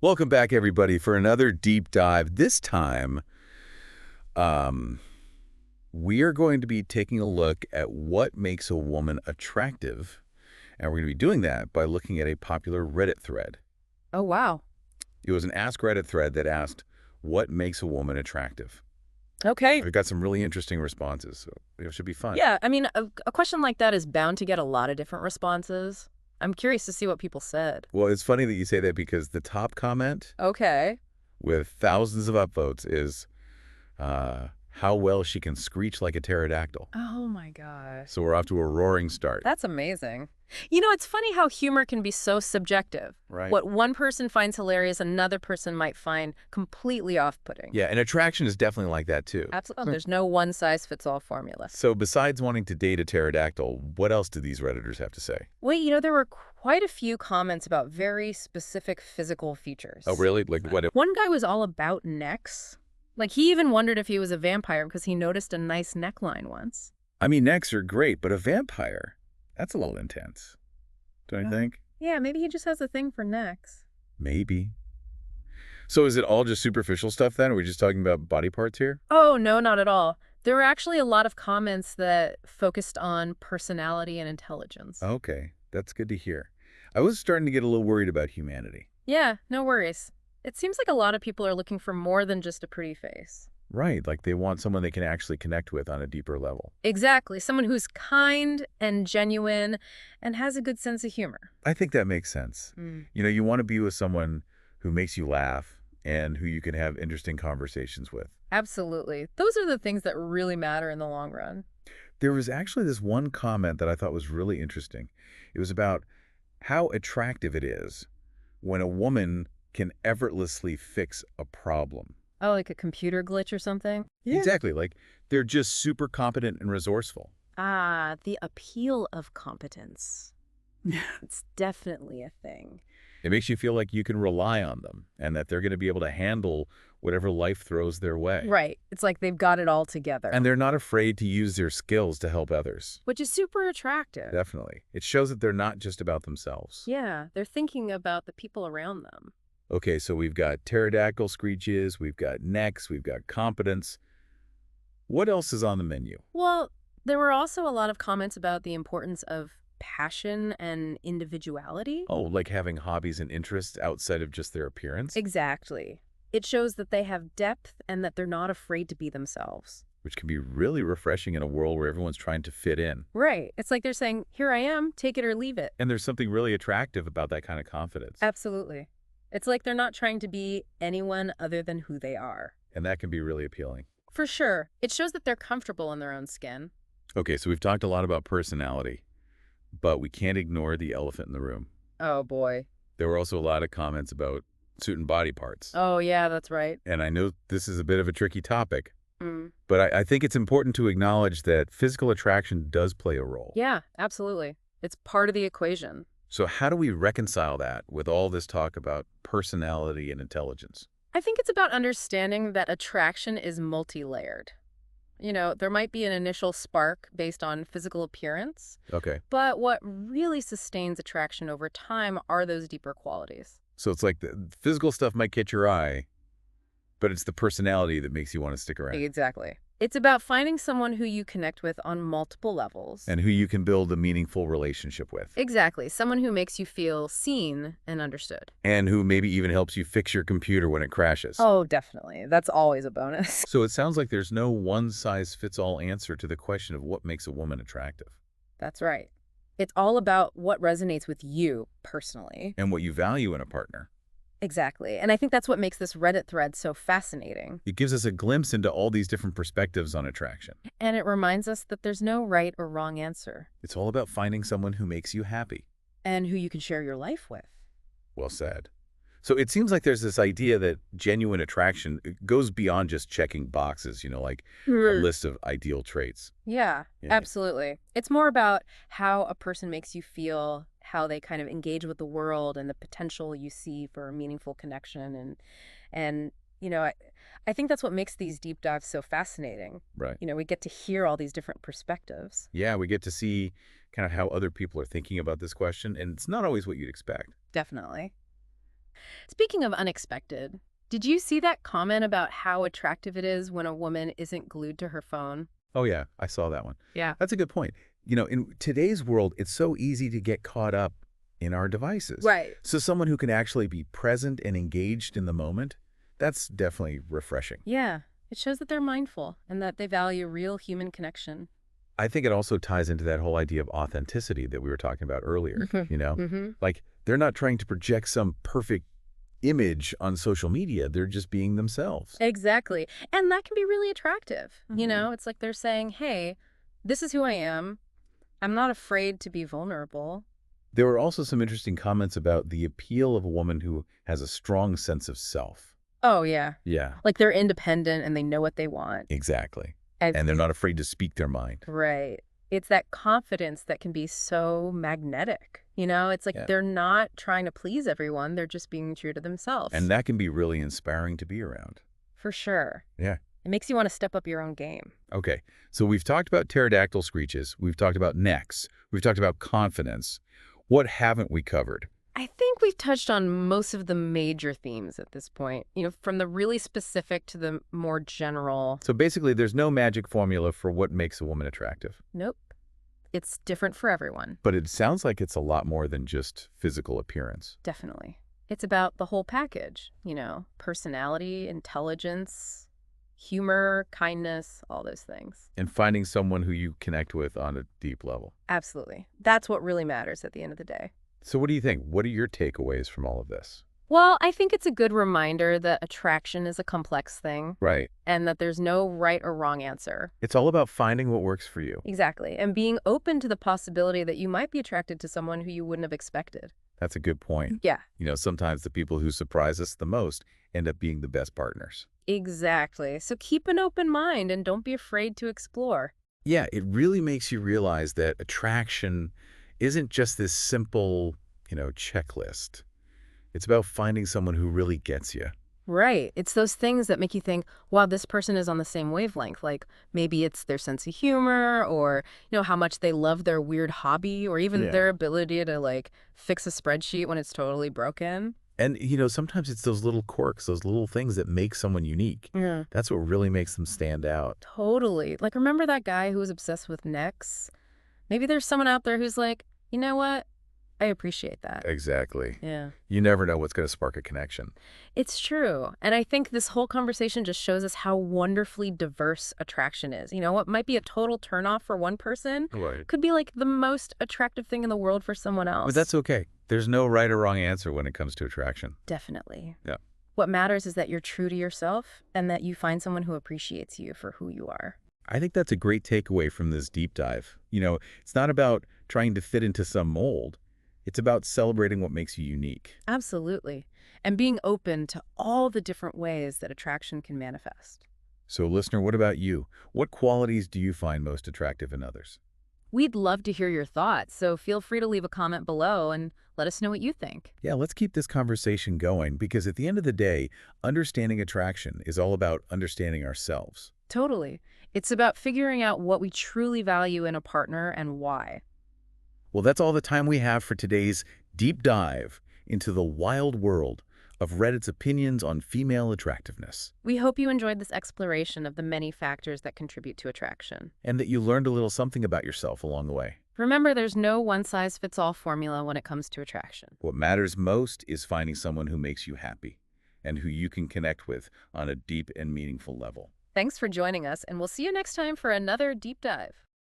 Welcome back, everybody, for another deep dive. This time, um, we are going to be taking a look at what makes a woman attractive, and we're going to be doing that by looking at a popular Reddit thread. Oh, wow. It was an Ask Reddit thread that asked, what makes a woman attractive? Okay. We've got some really interesting responses, so it should be fun. Yeah, I mean, a question like that is bound to get a lot of different responses. I'm curious to see what people said. Well, it's funny that you say that because the top comment Okay. with thousands of upvotes is how well she can screech like a pterodactyl. Oh my gosh. So we're off to a roaring start. That's amazing. You know, it's funny how humor can be so subjective. Right. What one person finds hilarious, another person might find completely off-putting. Yeah, and attraction is definitely like that too. Absolutely. There's no one-size-fits-all formula. So besides wanting to date a pterodactyl, what else do these Redditors have to say? Wait, you know, there were quite a few comments about very specific physical features. Oh, really? Like what? One guy was all about necks. Like, he even wondered if he was a vampire because he noticed a nice neckline once. I mean, necks are great, but a vampire, that's a little intense. Don't you think? Yeah, maybe he just has a thing for necks. Maybe. So is it all just superficial stuff then? Are we just talking about body parts here? Oh, no, not at all. There were actually a lot of comments that focused on personality and intelligence. Okay, that's good to hear. I was starting to get a little worried about humanity. Yeah, no worries. It seems like a lot of people are looking for more than just a pretty face. Right, like they want someone they can actually connect with on a deeper level. Exactly. Someone who's kind and genuine and has a good sense of humor. I think that makes sense. You know, you want to be with someone who makes you laugh and who you can have interesting conversations with. Absolutely. Those are the things that really matter in the long run. There was actually this one comment that I thought was really interesting. It was about how attractive it is when a woman can effortlessly fix a problem. Oh, like a computer glitch or something? Yeah. Exactly. Like they're just super competent and resourceful. Ah, the appeal of competence. It's definitely a thing. It makes you feel like you can rely on them and that they're going to be able to handle whatever life throws their way. Right. It's like they've got it all together. And they're not afraid to use their skills to help others. Which is super attractive. Definitely. It shows that they're not just about themselves. Yeah, they're thinking about the people around them. Okay, so we've got pterodactyl screeches, we've got necks, we've got competence. What else is on the menu? Well, there were also a lot of comments about the importance of passion and individuality. Oh, like having hobbies and interests outside of just their appearance? Exactly. It shows that they have depth and that they're not afraid to be themselves. Which can be really refreshing in a world where everyone's trying to fit in. Right. It's like they're saying, here I am, take it or leave it. And there's something really attractive about that kind of confidence. Absolutely. It's like they're not trying to be anyone other than who they are. And that can be really appealing. For sure. It shows that they're comfortable in their own skin. Okay, so we've talked a lot about personality, but we can't ignore the elephant in the room. Oh, boy. There were also a lot of comments about suit and body parts. Oh, yeah, that's right. And I know this is a bit of a tricky topic, Mm. but I think it's important to acknowledge that physical attraction does play a role. Yeah, absolutely. It's part of the equation. So how do we reconcile that with all this talk about personality and intelligence? I think it's about understanding that attraction is multi-layered. You know, there might be an initial spark based on physical appearance, Okay. but what really sustains attraction over time are those deeper qualities. So it's like the physical stuff might catch your eye, but it's the personality that makes you want to stick around. Exactly. It's about finding someone who you connect with on multiple levels. And who you can build a meaningful relationship with. Exactly. Someone who makes you feel seen and understood. And who maybe even helps you fix your computer when it crashes. Oh, definitely. That's always a bonus. So it sounds like there's no one-size-fits-all answer to the question of what makes a woman attractive. That's right. It's all about what resonates with you personally. And what you value in a partner. Exactly. And I think that's what makes this Reddit thread so fascinating. It gives us a glimpse into all these different perspectives on attraction. And it reminds us that there's no right or wrong answer. It's all about finding someone who makes you happy. And who you can share your life with. Well said. So it seems like there's this idea that genuine attraction goes beyond just checking boxes, you know, like a list of ideal traits. Yeah, Yeah. absolutely. It's more about how a person makes you feel, how they kind of engage with the world and the potential you see for a meaningful connection. And you know, I think that's what makes these deep dives so fascinating. Right. You know, we get to hear all these different perspectives. Yeah, we get to see kind of how other people are thinking about this question, and it's not always what you'd expect. Definitely. Speaking of unexpected, did you see that comment about how attractive it is when a woman isn't glued to her phone? Oh, yeah, I saw that one. Yeah. That's a good point. In today's world, it's so easy to get caught up in our devices. Right. So someone who can actually be present and engaged in the moment, that's definitely refreshing. Yeah. It shows that they're mindful and that they value real human connection. I think it also ties into that whole idea of authenticity that we were talking about earlier, Mm-hmm. Like, they're not trying to project some perfect image on social media. They're just being themselves. Exactly. And that can be really attractive. Mhm. It's like they're saying, hey, this is who I am. I'm not afraid to be vulnerable. There were also some interesting comments about the appeal of a woman who has a strong sense of self. Oh, yeah. Yeah, Like they're independent and they know what they want. exactly. I And they're not afraid to speak their mind. Right. It's that confidence that can be so magnetic. It's like Yeah. they're not trying to please everyone. They're just being true to themselves. And that can be really inspiring to be around. For sure. Yeah. It makes you want to step up your own game. Okay, so we've talked about pterodactyl screeches. We've talked about necks. We've talked about confidence. What haven't we covered? I think we've touched on most of the major themes at this point, from the really specific to the more general. So basically, there's no magic formula for what makes a woman attractive. Nope. It's different for everyone. But it sounds like it's a lot more than just physical appearance. Definitely. It's about the whole package, personality, intelligence, humor, kindness, all those things. And finding someone who you connect with on a deep level. Absolutely. That's what really matters at the end of the day. So what do you think? What are your takeaways from all of this? Well, I think it's a good reminder that attraction is a complex thing Right. and that there's no right or wrong answer. It's all about finding what works for you. Exactly. And being open to the possibility that you might be attracted to someone who you wouldn't have expected. That's a good point. Yeah, Sometimes the people who surprise us the most end up being the best partners. exactly. So keep an open mind and don't be afraid to explore. Yeah, it really makes you realize that attraction isn't just this simple, checklist. It's about finding someone who really gets you. Right. It's those things that make you think, wow, this person is on the same wavelength. Like maybe it's their sense of humor or, how much they love their weird hobby or even Yeah. their ability to fix a spreadsheet when it's totally broken. And, sometimes it's those little quirks, those little things that make someone unique. Yeah. That's what really makes them stand out. Totally. Like remember that guy who was obsessed with necks? Maybe there's someone out there who's like, you know what? I appreciate that. Exactly. Yeah. You never know what's going to spark a connection. It's true. And I think this whole conversation just shows us how wonderfully diverse attraction is. What might be a total turnoff for one person Right. could be like the most attractive thing in the world for someone else. But that's okay. There's no right or wrong answer when it comes to attraction. Definitely. Yeah. What matters is that you're true to yourself and that you find someone who appreciates you for who you are. I think that's a great takeaway from this deep dive. It's not about trying to fit into some mold. It's about celebrating what makes you unique. Absolutely. And being open to all the different ways that attraction can manifest. So, listener, what about you? What qualities do you find most attractive in others? We'd love to hear your thoughts, so feel free to leave a comment below and let us know what you think. Yeah, let's keep this conversation going because at the end of the day, understanding attraction is all about understanding ourselves. Totally. It's about figuring out what we truly value in a partner and why. Well, that's all the time we have for today's deep dive into the wild world of Reddit's opinions on female attractiveness, We hope you enjoyed this exploration of the many factors that contribute to attraction. and that you learned a little something about yourself along the way. Remember, there's no one-size-fits-all formula when it comes to attraction. What matters most is finding someone who makes you happy and who you can connect with on a deep and meaningful level. Thanks for joining us, and we'll see you next time for another deep dive.